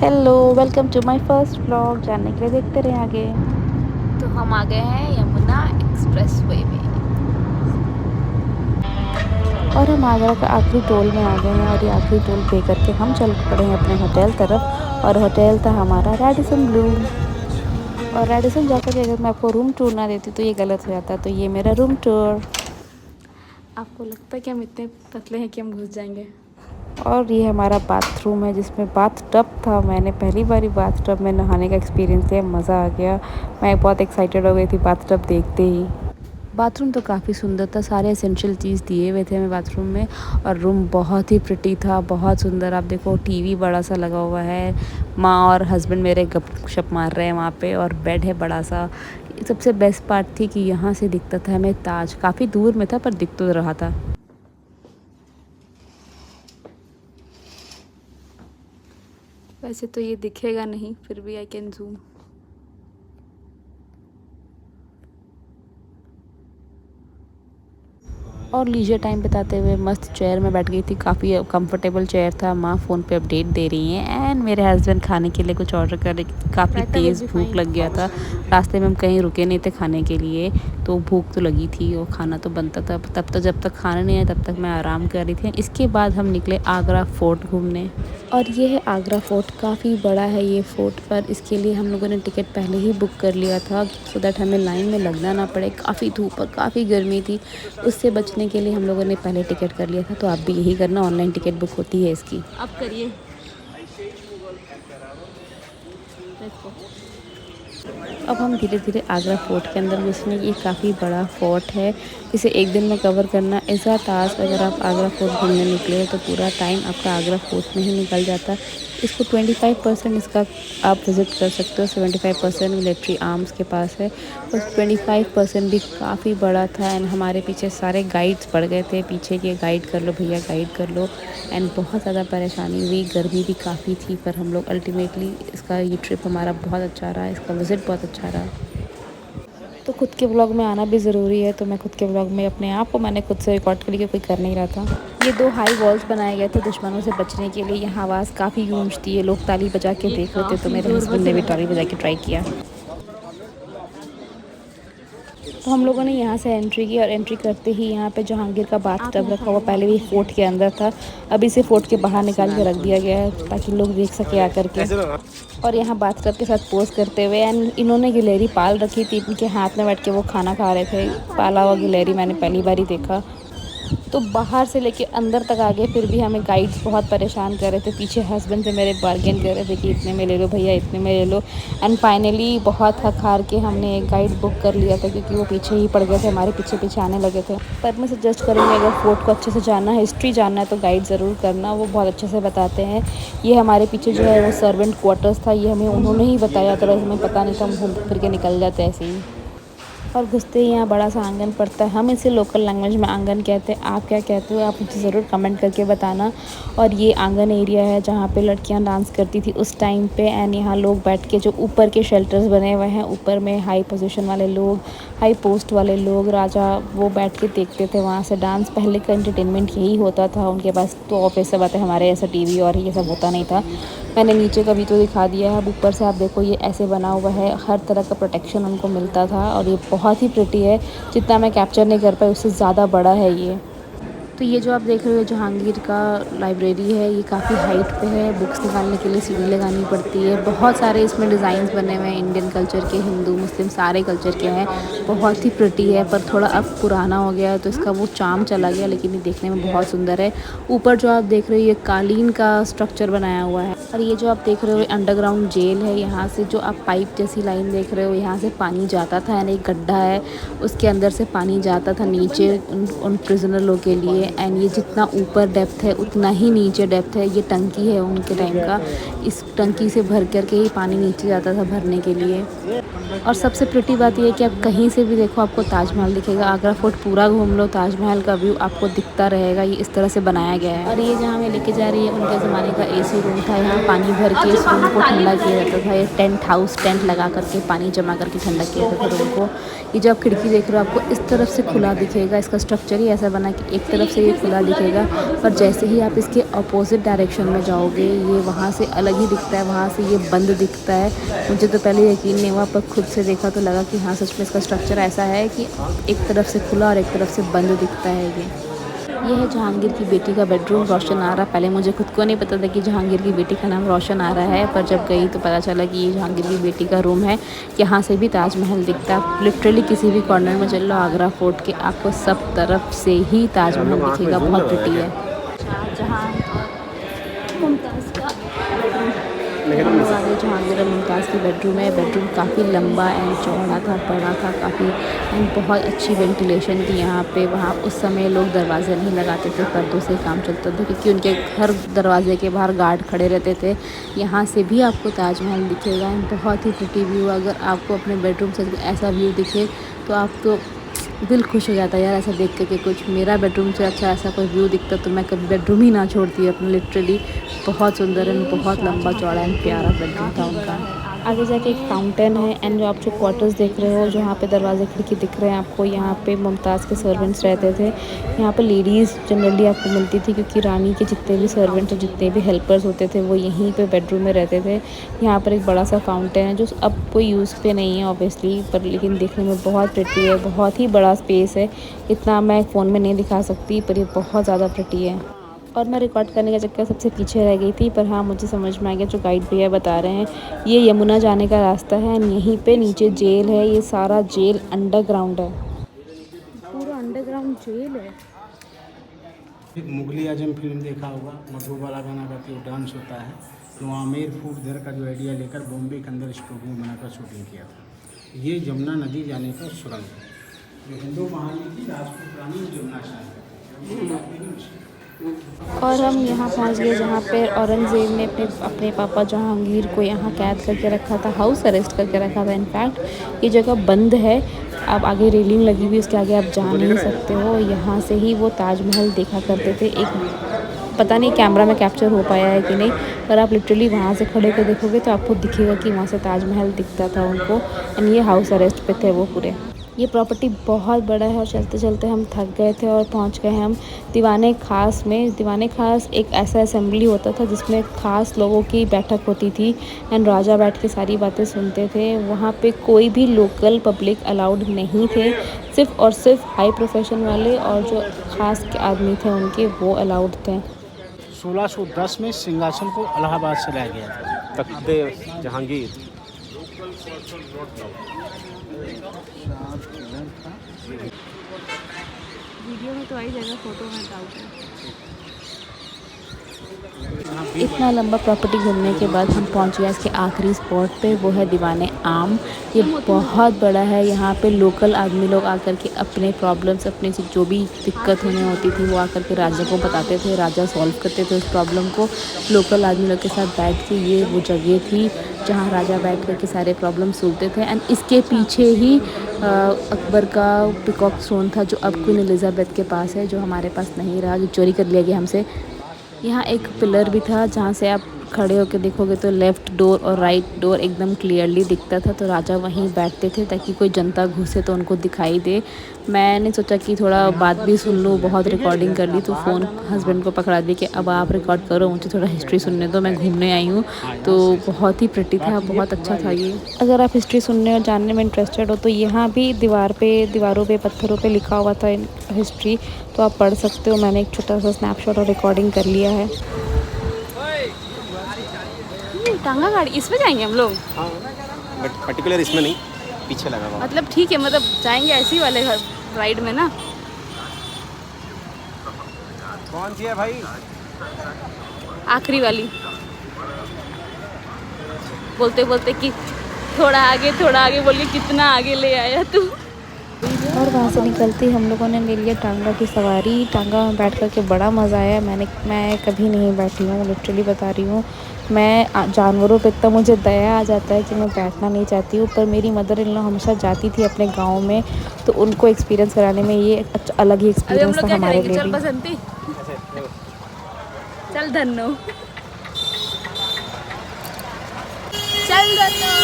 Hello, welcome to my first vlog. जानने के लिए देखते रहे आगे। तो हम आ गए हैं यमुना एक्सप्रेसवे में। और हम आगरा का आखिरी टोल में आ गए हैं और ये आखिरी टोल पे करके हम चल पड़े हैं अपने होटल तरफ। और होटल था हमारा रेडिसन ब्लू। और रेडिसन जाकर के अगर मैं आपको रूम टूर ना देती तो ये गलत हो जाता। तो ये मेरा रूम टूर। आपको लगता है कि हम इतने पतले हैं कि हम घुस जाएंगे? और ये हमारा बाथरूम है जिसमें बाथ टब था। मैंने पहली बार बाथ टब में नहाने का एक्सपीरियंस लिया, मज़ा आ गया। मैं बहुत एक्साइटेड हो गई थी बाथ टब देखते ही। बाथरूम तो काफ़ी सुंदर था, सारे एसेंशियल चीज़ दिए हुए थे हमें बाथरूम में। और रूम बहुत ही प्रिटी था, बहुत सुंदर। आप देखो टीवी बड़ा सा लगा हुआ है, माँ और हस्बैंड मेरे गपशप मार रहे हैं वहाँ पे, और बेड है बड़ा सा। सबसे बेस्ट पार्ट थी कि यहाँ से दिखता था हमें ताज। काफ़ी दूर में था पर दिख तो रहा था। वैसे तो ये दिखेगा नहीं, फिर भी आई कैन जूम। और लीजर टाइम बिताते हुए मस्त चेयर में बैठ गई थी। काफ़ी कंफर्टेबल चेयर था। माँ फ़ोन पे अपडेट दे रही हैं एंड मेरे हस्बैंड खाने के लिए कुछ ऑर्डर कर रहे। काफ़ी रायता विल तेज़ बी भूख फाइन। लग गया था। रास्ते में हम कहीं रुके नहीं थे खाने के लिए, तो भूख तो लगी थी और खाना तो बनता था। तब तक जब तक खाना नहीं आया तब तक मैं आराम कर रही थी। इसके बाद हम निकले आगरा फ़ोर्ट घूमने। और ये है आगरा फ़ोर्ट। काफ़ी बड़ा है ये फ़ोर्ट, पर इसके लिए हम लोगों ने टिकट पहले ही बुक कर लिया था सो दैट हमें लाइन में लगना ना पड़े। काफ़ी धूप और काफ़ी गर्मी थी, उससे बचने के लिए हम लोगों ने पहले टिकट कर लिया था। तो आप भी यही करना, ऑनलाइन टिकट बुक होती है इसकी। आप करिए। Let's go. अब हम धीरे धीरे आगरा फ़ोर्ट के अंदर घुसेंगे। ये काफ़ी बड़ा फ़ोर्ट है, इसे एक दिन में कवर करना इज़ अ टास्क। अगर आप आगरा फ़ोर्ट घूमने निकले हो तो पूरा टाइम आपका आगरा फ़ोर्ट में ही निकल जाता है। इसको 25% इसका आप विज़िट कर सकते हो। 75% मिलिट्री आर्म्स के पास है और 25% भी काफ़ी बड़ा था। एंड हमारे पीछे सारे गाइड्स पड़ गए थे पीछे के, गाइड कर लो भैया, गाइड कर लो। एंड बहुत ज़्यादा परेशानी हुई, गर्मी भी काफ़ी थी, पर हम लोग अल्टीमेटली इसका ये ट्रिप हमारा बहुत अच्छा रहा, इसका विज़िट बहुत अच्छा रहा। तो खुद के व्लॉग में आना भी ज़रूरी है, तो मैं खुद के व्लॉग में अपने आप को मैंने खुद से रिकॉर्ड कर लिया, कोई कर नहीं रहा था। ये 2 हाई वॉल्स बनाए गए थे दुश्मनों से बचने के लिए। यहाँ आवाज़ काफ़ी गूंजती है, लोग ताली बजा के ये देख रहे थे, तो काफी मेरे जोर हस्बैंड बज ने भी रहा ताली बजा है। के ट्राई किया। तो हम लोगों ने यहाँ से एंट्री की और एंट्री करते ही यहाँ पे जहांगीर का बाथ आप टब यहाँ रखा हुआ, खड़े रहो, पहले आपको भी मैं फ़ोर्ट के दिखाती अंदर था, अब इसे फ़ोर्ट के बाहर निकाल के रख दिया गया है ताकि लोग देख सके आकर के। और यहाँ बाथ टब के साथ पोज़ करते हुए, एंड इन्होंने गिलहरी पाल रखी थी, इनके हाथ में बैठ के वो खाना खा रहे थे। पाला हुआ गिलहरी मैंने पहली बार ही देखा। तो बाहर से लेके अंदर तक आ गए, फिर भी हमें गाइड्स बहुत परेशान कर रहे थे। पीछे हस्बैंड से मेरे बार्गेन कर रहे थे कि इतने में ले लो भैया, इतने में ले लो। एंड फाइनली बहुत थक हार के हमने एक गाइड बुक कर लिया था क्योंकि वो पीछे ही पड़ गए थे, हमारे पीछे पीछे आने लगे थे। पर मैं सजेस्ट करूँगी अगर फोर्ट को अच्छे से जानना है, हिस्ट्री जानना है, तो गाइड ज़रूर करना, वो बहुत अच्छे से बताते हैं। ये हमारे पीछे जो है वो सर्वेंट क्वार्टर्स था, ये हमें उन्होंने ही बताया, अदरवाइज़ हमें पता नहीं था, हम घूम फिर के निकल जाते ऐसे ही। और घुसते ही यहाँ बड़ा सा आंगन पड़ता है, हम इसे लोकल लैंग्वेज में आंगन कहते हैं। आप क्या कहते हो, आप मुझे ज़रूर कमेंट करके बताना। और ये आंगन एरिया है जहाँ पे लड़कियाँ डांस करती थी उस टाइम पे। एंड यहाँ लोग बैठ के, जो ऊपर के शेल्टर्स बने हुए हैं, ऊपर में हाई पोजीशन वाले लोग, हाई पोस्ट वाले लोग, राजा, वो बैठ के देखते थे वहाँ से डांस। पहले का एंटरटेनमेंट यही होता था उनके पास, तो ऑब्वियस सी बात है हमारे ऐसा टीवी और ये सब होता नहीं था। मैंने नीचे का भी तो दिखा दिया है। अब ऊपर से आप देखो, ये ऐसे बना हुआ है, हर तरह का प्रोटेक्शन उनको मिलता था। और ये बहुत ही प्रिटी है, जितना मैं कैप्चर नहीं कर पाई उससे ज़्यादा बड़ा है ये। तो ये जो आप देख रहे हो जहांगीर का लाइब्रेरी है, ये काफ़ी हाइट पे है। बुक्स निकालने के लिए सीढ़ी लगानी पड़ती है। बहुत सारे इसमें डिज़ाइंस बने हुए हैं, इंडियन कल्चर के, हिंदू मुस्लिम सारे कल्चर के हैं। बहुत ही प्रिटी है, पर थोड़ा अब पुराना हो गया है तो इसका वो चार्म चला गया, लेकिन ये देखने में बहुत सुंदर है। ऊपर जो आप देख रहे हो ये कालीन का स्ट्रक्चर बनाया हुआ है। और ये जो आप देख रहे हो अंडरग्राउंड जेल है। यहाँ से जो आप पाइप जैसी लाइन देख रहे हो, यहाँ से पानी जाता था, यानी एक गड्ढा है, उसके अंदर से पानी जाता था नीचे उन प्रिजनर लोगों के लिए। एंड ये जितना ऊपर डेप्थ है उतना ही नीचे डेप्थ है। ये टंकी है उनके टाइम का, इस टंकी से भर करके ही पानी नीचे जाता था भरने के लिए। और सबसे प्रिटी बात यह है कि आप कहीं से भी देखो आपको ताजमहल दिखेगा। आगरा फोर्ट पूरा घूम लो, ताजमहल का व्यू आपको दिखता रहेगा। ये इस तरह से बनाया गया है। और ये जहाँ हमें लेके जा रही है उनके ज़माने का एसी रूम था। यहाँ पानी भर के इस रूम को ठंडा किया जाता था। ये टेंट हाउस, टेंट लगा करके पानी जमा करके ठंडा किया जाता था रूम को। ये जो आप खिड़की देख रहे हो आपको इस तरफ से खुला दिखेगा। इसका स्ट्रक्चर ही ऐसा बना कि एक तरफ से ये खुला दिखेगा, पर जैसे ही आप इसके अपोजिट डायरेक्शन में जाओगे ये वहाँ से अलग ही दिखता है, वहाँ से ये बंद दिखता है। मुझे तो पहले यकीन नहीं हुआ, पर खुद से देखा तो लगा कि हाँ सच में इसका स्ट्रक्चर ऐसा है कि एक तरफ से खुला और एक तरफ से बंद दिखता है। ये है जहांगीर की बेटी का बेडरूम, रोशन आरा। पहले मुझे खुद को नहीं पता था कि जहांगीर की बेटी का नाम रोशन आरा है, पर जब गई तो पता चला कि ये जहांगीर की बेटी का रूम है। यहाँ से भी ताजमहल दिखता है, लिटरली किसी भी कॉर्नर में चल लो आगरा फोर्ट के, आपको सब तरफ से ही ताजमहल दिखेगा। बहुत प्रिटी है। शाहजहां मुमताज़ का जहांगीर और मुमताज़ की बेडरूम है। बेडरूम काफ़ी लंबा एंड चौड़ा था, बड़ा था काफ़ी, एंड बहुत अच्छी वेंटिलेशन थी यहाँ पे। वहाँ उस समय लोग दरवाजे नहीं लगाते थे, पर्दों से काम चलता था, क्योंकि उनके हर दरवाजे के बाहर गार्ड खड़े रहते थे। यहाँ से भी आपको ताजमहल दिखेगा एंड बहुत ही प्रिटी व्यू। अगर आपको अपने बेडरूम से ऐसा व्यू दिखे तो आप तो दिल खुश हो जाता है यार, ऐसा देख के कि कुछ मेरा बेडरूम से अच्छा ऐसा कोई व्यू दिखता तो मैं कभी बेडरूम ही ना छोड़ती अपना। लिटरली बहुत सुंदर एंड बहुत लंबा चौड़ा एंड प्यारा बेडरूम था उनका। आगे जाके एक फाउंटेन है एंड जो आप जो क्वार्टर्स देख रहे हो, जो यहाँ पे दरवाजे खिड़की दिख रहे हैं आपको, यहाँ पे मुमताज़ के सर्वेंट्स रहते थे। यहाँ पे लेडीज़ जनरली आपको मिलती थी, क्योंकि रानी के जितने भी सर्वेंट्स और जितने भी हेल्पर्स होते थे वो यहीं पे बेडरूम में रहते थे। यहाँ पर एक बड़ा सा फाउंटेन है जो अब कोई यूज़ पे नहीं है ऑब्वियसली, पर लेकिन देखने में बहुत प्रिटी है। बहुत ही बड़ा स्पेस है, इतना मैं फ़ोन में नहीं दिखा सकती, पर ये बहुत ज़्यादा प्रिटी है। और मैं रिकॉर्ड करने का चक्कर सबसे पीछे रह गई थी, पर हाँ मुझे समझ में आ गया, जो गाइड भैया बता रहे हैं ये यमुना जाने का रास्ता है। यहीं पे नीचे जेल है, ये सारा जेल अंडरग्राउंड है, पूरा अंडरग्राउंड जेल है। एक मुगली आजम फिल्म देखा होगा, मधुबाला गाना गाती है, डांस होता है, तो आमिर फूड घर का जो आइडिया लेकर बॉम्बे के अंदर स्टूडियो बनाकर शूटिंग किया था। ये जमुना नदी जाने का सुरंग है, जो हिंदू महानी थी राजपूत रानी जमुना स्नान। और हम यहाँ पहुँच गए जहाँ पे औरंगज़ेब ने अपने पापा जहांगीर को यहाँ कैद करके रखा था, हाउस अरेस्ट करके रखा था। इनफैक्ट ये जगह बंद है, अब आगे रेलिंग लगी हुई, उसके आगे आप जा नहीं सकते हो। यहाँ से ही वो ताजमहल देखा करते थे। एक पता नहीं कैमरा में कैप्चर हो पाया है कि नहीं, पर आप लिटरली वहाँ से खड़े होकर देखोगे तो आपको दिखेगा कि वहाँ से ताजमहल दिखता था उनको। एंड ये हाउस अरेस्ट पे थे वो पूरे। ये प्रॉपर्टी बहुत बड़ा है और चलते चलते हम थक गए थे और पहुंच गए हम दीवाने खास में। दीवाने खास एक ऐसा असेंबली होता था जिसमें खास लोगों की बैठक होती थी एंड राजा बैठ के सारी बातें सुनते थे। वहाँ पे कोई भी लोकल पब्लिक अलाउड नहीं थे, सिर्फ और सिर्फ हाई प्रोफेशन वाले और जो खास आदमी थे उनके वो अलाउड थे। 1610 में सिंहासन को इलाहाबाद से लाया गया था, तख्ते जहांगीर। वीडियो में तो आई जाएगा, फोटो में डाउट है। इतना लंबा प्रॉपर्टी घूमने के बाद हम पहुंच गए इसके आखिरी स्पॉट पे, वो है दीवाने आम। ये बहुत बड़ा है, यहाँ पे लोकल आदमी लोग आकर के अपने प्रॉब्लम्स, अपने से जो भी दिक्कत उन्हें होती थी वो आकर के राजा को बताते थे, राजा सॉल्व करते थे उस प्रॉब्लम को लोकल आदमी लोग के साथ बैठ के। ये वो जगह थी जहाँ राजा बैठ कर के सारे प्रॉब्लम सुनते थे। एंड इसके पीछे ही अकबर का पिकॉक स्टोन था, जो अब क्वीन एलिजाबेथ के पास है, जो हमारे पास नहीं रहा, जो चोरी कर लिया गया हमसे। यहाँ एक पिलर भी था जहाँ से आप खड़े होकर देखोगे तो लेफ़्ट डोर और राइट डोर एकदम क्लियरली दिखता था। तो राजा वहीं बैठते थे ताकि कोई जनता घुसे तो उनको दिखाई दे। मैंने सोचा कि थोड़ा बात भी सुन लूँ, बहुत रिकॉर्डिंग कर ली, तो फ़ोन हस्बैंड को पकड़ा दी कि अब आप रिकॉर्ड करो, मुझे थोड़ा हिस्ट्री सुनने दो, मैं घूमने आई हूँ। तो बहुत ही प्रिटी था, बहुत अच्छा था ये। अगर आप हिस्ट्री सुनने और जानने में इंटरेस्टेड हो तो यहाँ भी दीवारों पे पत्थरों पे लिखा हुआ था हिस्ट्री, तो आप पढ़ सकते हो। मैंने एक छोटा सा स्नैपशॉट और रिकॉर्डिंग कर लिया है। टांगा गाड़ी इसमें जाएंगे हम लोग? हाँ, बट पर्टिकुलर इसमें नहीं, पीछे लगा हुआ। मतलब ठीक है, मतलब जाएंगे ऐसी वाले घर राइड में ना। कौन सी है भाई? आखिरी वाली। बोलते बोलते कि थोड़ा आगे बोलिए, कितना आगे ले आया तू। और वहाँ से निकलते हम लोगों ने ले लिया टांगा की सवारी। टांगा में बैठ कर के बड़ा मज़ा आया। मैं कभी नहीं बैठी हूँ, लिटरली बता रही हूँ। मैं जानवरों पे इतना मुझे दया आ जाता है कि मैं बैठना नहीं चाहती हूँ, पर मेरी मदर इन लॉ हमेशा जाती थी अपने गांव में, तो उनको एक्सपीरियंस कराने में ये अलग ही एक्सपीरियंस था हमारे लिए भी। बसंती चल धन्नो, चल धन्नो।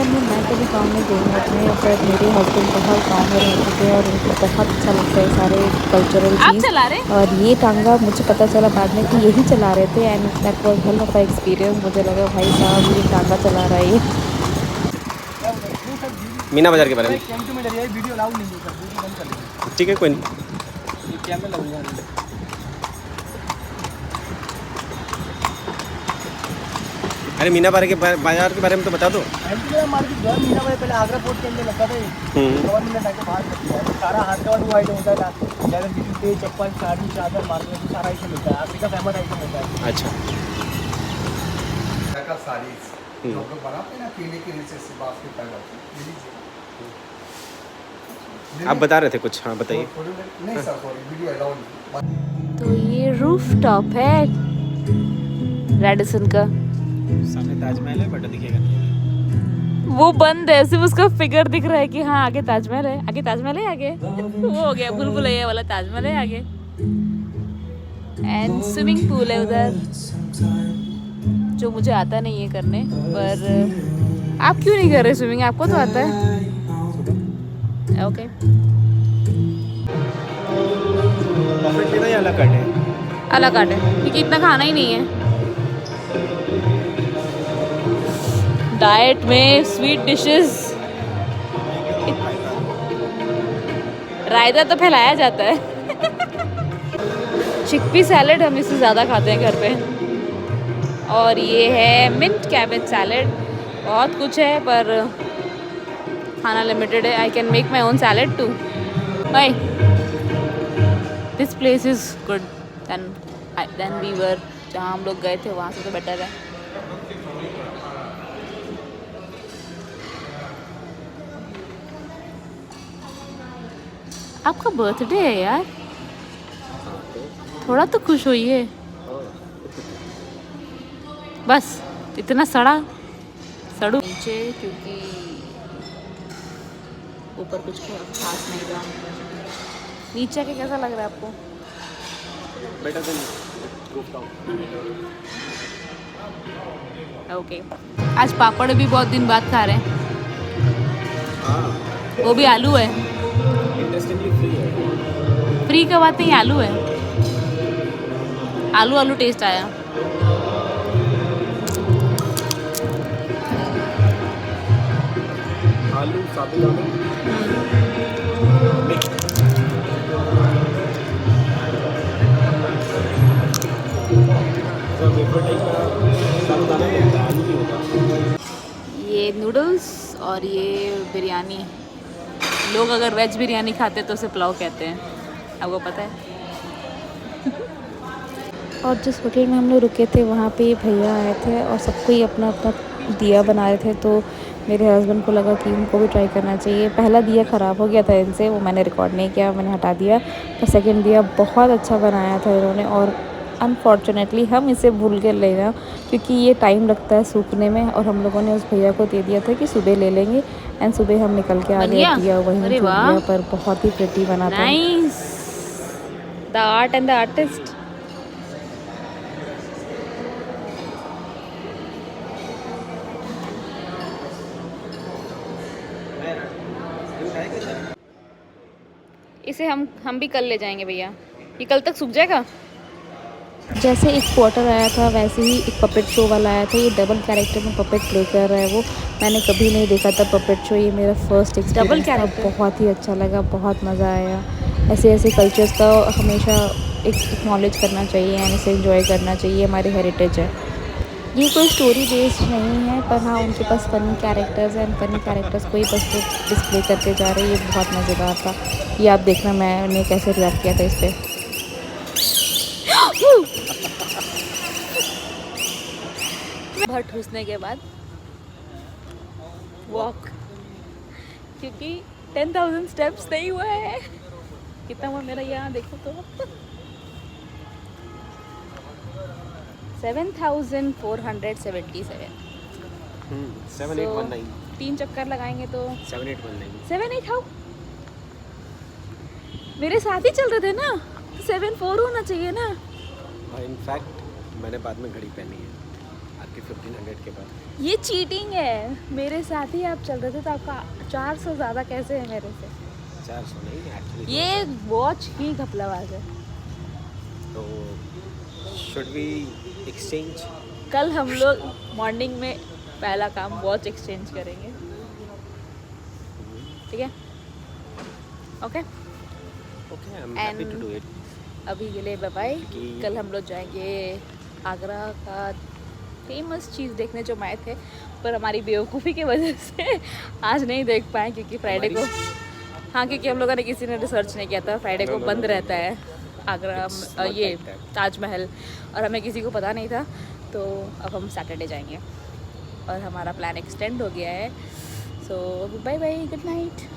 बचपन में मैं कभी गांव में गई हूँ अपने, पर मेरे हस्बैंड बहुत गांव में रहते थे और उनको बहुत अच्छा लगता है सारे कल्चरल चीज़। और ये टांगा मुझे पता चला बाद में कि यही चला रहे थे, and that was one of the experience. मुझे लगा भाई साहब ये टांगा चला रहा है ये। मीना बाजार के बारे में वीडियो अलाउ नहीं है, वीडियो बंद कर लीजिए। ठीक है, कोई नहीं। कैमरा लगूंगा। अरे मीना बाजार के बारे में तो बता दो। मार्केट जो है मीना बाजार पहले आगरा फोर्ट के अंदर लगता था, गवर्नमेंट आके बाहर लगता है। सारा हाथ का वो आइटम होता है, ज़्यादा जूते चप्पल साड़ी चादर मार्केट में सारा आइटम मिलता है। अफ्रीका फेमस आइटम होता है। अच्छा, साड़ी जो लोग बनाते हैं ना पीले के नीचे से बास्केट टांगा आप बता रहे थे कुछ, हाँ बताइए। नहीं सर, सॉरी वीडियो अलाउ नहीं। तो ये रूफ टॉप है रेडिसन का। सामने ताजमहल है बट दिखेगा नहीं। वो बंद है, सिर्फ उसका फिगर दिख रहा है कि हाँ आगे ताजमहल है, आगे ताजमहल है आगे। वो हो गया भूल-भुलैया वाला ताजमहल है आगे। एंड स्विमिंग पूल है उधर, जो मुझे आता नहीं है करने। पर आप क्यों नहीं कर रहे स्विमिंग? आपको तो आता है। ओके, परफेक्ट लेना या अलग काट है? अलग काट है क्योंकि इतना खाना ही नहीं है। डाइट में स्वीट डिशेस, रायता तो फैलाया जाता है। चिकपी सैलेड हम इससे ज़्यादा खाते हैं घर पे। और ये है मिंट कैबेज सैलेड। बहुत कुछ है पर खाना लिमिटेड है। I can make my own salad too. By, this place is good then we were, जहाँ हम लोग गए थे वहाँ से तो बेटर है। आपका बर्थडे है यार, थोड़ा तो खुश होइए। बस इतना सड़ू नीचे क्योंकि ऊपर कुछ खास नहीं था। नीचे के कैसा लग रहा है आपको? Better than rooftop. ओके, आज पापड़ भी बहुत दिन बाद खा रहे हैं। वो भी आलू है। इंटरेस्टिंगली फ्री है। फ्री का बात नहीं, आलू है। आलू आलू टेस्ट आया। आलू साबुदाना ये नूडल्स और ये बिरयानी। लोग अगर वेज बिरयानी खाते तो उसे पुलाव कहते हैं, आपको पता है। और जिस होटल में हम लोग रुके थे वहाँ पे ये भैया आए थे और सबको ही अपना अपना दिया बना रहे थे। तो मेरे हस्बैंड को लगा कि उनको भी ट्राई करना चाहिए। पहला दिया ख़राब हो गया था इनसे, वो मैंने रिकॉर्ड नहीं किया, मैंने हटा दिया। पर सेकंड दिया बहुत अच्छा बनाया था इन्होंने। और अनफॉर्चुनेटली हम इसे भूल के ले गए क्योंकि ये टाइम लगता है सूखने में। और हम लोगों ने उस भैया को दे दिया था कि सुबह ले लेंगे, एंड सुबह हम निकल के आ गए। दिया वहीं छूट गया, पर बहुत ही प्रिटी बना था। The art and the artist. इसे हम भी कल ले जाएंगे भैया। ये कल तक सूख जाएगा। जैसे एक क्वार्टर आया था वैसे ही एक पपेट शो वाला आया था। ये डबल कैरेक्टर में पपेट प्ले कर रहा है वो। मैंने कभी नहीं देखा था पपेट शो, ये मेरा फर्स्ट एक्सपीरियंस था। बहुत ही अच्छा लगा, बहुत मज़ा आया। ऐसे ऐसे कल्चर्स का हमेशा एक नॉलेज करना चाहिए एंड इसे एंजॉय करना चाहिए, हमारी हेरिटेज है। ये कोई स्टोरी बेस्ड नहीं है, पर हाँ उनके पास फ़नी कैरेक्टर्स हैं, फ़नी कैरेक्टर्स को ही बस वो डिस्प्ले करते जा रहे हैं। ये बहुत मज़ेदार था। ये आप देखना मैंने कैसे रिएक्ट किया था इस पर। भर ठूसने के बाद वॉक, क्योंकि 10,000 स्टेप्स नहीं हुआ है। कितना हुआ मेरा, यहाँ देखो तो 7,477। 7819 3 चक्कर लगाएंगे तो 7819 7-8 हाउ। मेरे साथ ही चल रहे थे ना, तो 7-4 होना चाहिए ना। इनफैक्ट मैंने बाद में घड़ी पहनी है। कि 1500 के बाद। ये चीटिंग है। मेरे साथ ही आप चल रहे थे तो आपका 400 ज़्यादा कैसे है मेरे से? 400 नहीं एक्चुअली। ये वॉच ही घपलाबाज है। तो शुड वी एक्सचेंज? कल हम लोग मॉर्निंग में पहला काम वॉच एक्सचेंज करेंगे, ठीक है? Okay okay, I am happy to do it. अभी के लिए बाय बाय। कि- कल हम लोग जाएंगे आगरा का फेमस चीज़ देखने जो हम आए थे, पर हमारी बेवकूफ़ी की वजह से आज नहीं देख पाए क्योंकि फ्राइडे को, हाँ क्योंकि हम लोगों ने किसी ने रिसर्च नहीं किया था, फ्राइडे को बंद रहता है आगरा ये ताजमहल, और हमें किसी को पता नहीं था, तो अब हम सैटरडे जाएंगे और हमारा प्लान एक्सटेंड हो गया है। सो बाय बाय, गुड नाइट।